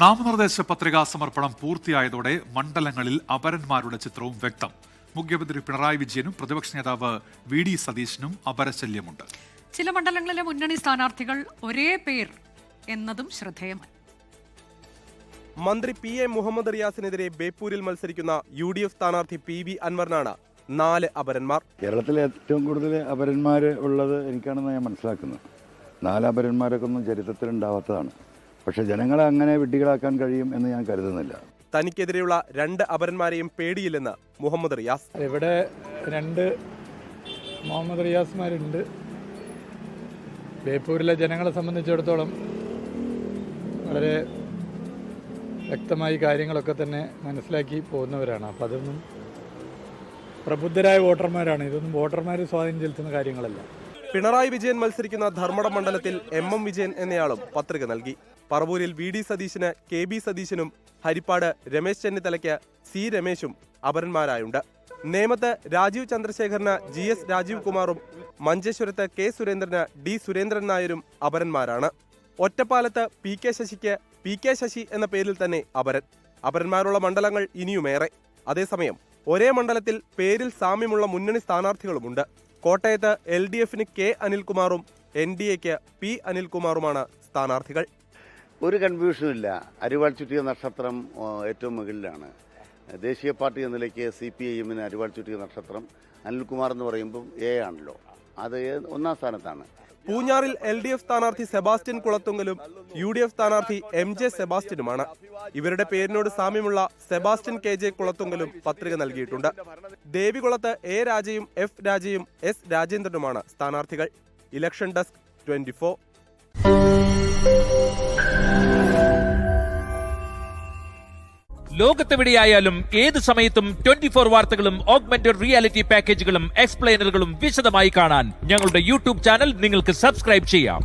നാമനിർദ്ദേശ പത്രികാ സമർപ്പണം പൂർത്തിയായതോടെ മണ്ഡലങ്ങളിൽ അപരന്മാരുടെ ചിത്രവും വ്യക്തം. മുഖ്യമന്ത്രി പിണറായി വിജയനും പ്രതിപക്ഷ നേതാവ് VD സതീശനും അപരശല്യമുണ്ട്. ചില മണ്ഡലങ്ങളിലെ മുന്നണി സ്ഥാനാർത്ഥികൾ ഒരേ പേർ എന്നതും ശ്രദ്ധേയമായി. മന്ത്രി PA മുഹമ്മദ് റിയാസിനെതിരെ ബേപ്പൂരിൽ മത്സരിക്കുന്ന UDF സ്ഥാനാർത്ഥി PV അൻവറിനാണ് 4 അപരന്മാർ. കേരളത്തിൽ ഏറ്റവും കൂടുതൽ അപരന്മാർ ഉള്ളത് എനിക്കാണെന്ന് ഞാൻ മനസ്സിലാക്കുന്നത്. 4 അപരന്മാരൊക്കെ ഒന്നും ചരിത്രത്തിൽ ഉണ്ടാവാത്തതാണ്. പക്ഷെ ജനങ്ങളെ അങ്ങനെ വിഡ്ഢികളാക്കാൻ കഴിയും എന്ന് ഞാൻ കരുതുന്നില്ല. തനിക്കെതിരെയുള്ള 2 അപരന്മാരെയും പേടിയില്ലെന്ന് മുഹമ്മദ് റിയാസ്. ഇവിടെ 2 മുഹമ്മദ് റിയാസ്മാരുണ്ട്. ബേപ്പൂരിലെ ജനങ്ങളെ സംബന്ധിച്ചിടത്തോളം വളരെ വ്യക്തമായി കാര്യങ്ങളൊക്കെ തന്നെ മനസ്സിലാക്കി പോകുന്നവരാണ്. അപ്പം അതൊന്നും പ്രബുദ്ധരായ വോട്ടർമാരാണ്. ഇതൊന്നും വോട്ടർമാർ സ്വാധീനം ചെലുത്തുന്ന കാര്യങ്ങളല്ല. പിണറായി വിജയൻ മത്സരിക്കുന്ന ധർമ്മടം മണ്ഡലത്തിൽ MM വിജയൻ എന്നയാളും പത്രിക നൽകി. പറവൂരിൽ VD സതീശന് KB സതീശനും ഹരിപ്പാട് രമേശ് ചെന്നിത്തലയ്ക്ക് C രമേശും അപരന്മാരായുണ്ട്. നേമത്ത് രാജീവ് ചന്ദ്രശേഖരന് GS രാജീവ് കുമാറും മഞ്ചേശ്വരത്ത് K സുരേന്ദ്രന് D സുരേന്ദ്രൻ നായരും അപരന്മാരാണ്. ഒറ്റപ്പാലത്ത് PK ശശിക്ക് PK ശശി എന്ന പേരിൽ തന്നെ അപരന്മാരുള്ള മണ്ഡലങ്ങൾ ഇനിയുമേറെ. അതേസമയം ഒരേ മണ്ഡലത്തിൽ പേരിൽ സാമ്യമുള്ള മുന്നണി സ്ഥാനാർത്ഥികളുമുണ്ട്. കോട്ടയത്ത് LDFന് K അനിൽകുമാറും NDAക്ക് P അനിൽകുമാറുമാണ് സ്ഥാനാർത്ഥികൾ. ഒരു കൺഫ്യൂഷനും ഇല്ല. അരിവാൾ ചുറ്റിയ നക്ഷത്രം ഏറ്റവും മുകളിലാണ്. ദേശീയ പാർട്ടി എന്ന നിലയ്ക്ക് CPIMന് അരിവാൾ ചുറ്റിയ നക്ഷത്രം അനിൽകുമാർ എന്ന് പറയുമ്പോൾ A ആണല്ലോ, അത് 1ാം സ്ഥാനത്താണ്. പൂഞ്ഞാറിൽ LDF സ്ഥാനാർത്ഥി സെബാസ്റ്റ്യൻ കുളത്തുങ്കലും UDF സ്ഥാനാർത്ഥി MJ സെബാസ്റ്റ്യനുമാണ്. ഇവരുടെ പേരിനോട് സാമ്യമുള്ള സെബാസ്റ്റ്യൻ KJ കുളത്തുങ്കലും പത്രിക നൽകിയിട്ടുണ്ട്. ദേവികുളത്ത് A രാജയും F രാജയും S രാജേന്ദ്രനുമാണ് സ്ഥാനാർത്ഥികൾ. Election desk 24. ലോകത്തെവിടെയായാലും ഏത് സമയത്തും 24 വാർത്തകളും ഓഗ്മെന്റഡ് റിയാലിറ്റി പാക്കേജുകളും എക്സ്പ്ലെയിനറുകളും വിശദമായി കാണാൻ ഞങ്ങളുടെ YouTube ചാനൽ നിങ്ങൾക്ക് സബ്സ്ക്രൈബ് ചെയ്യാം.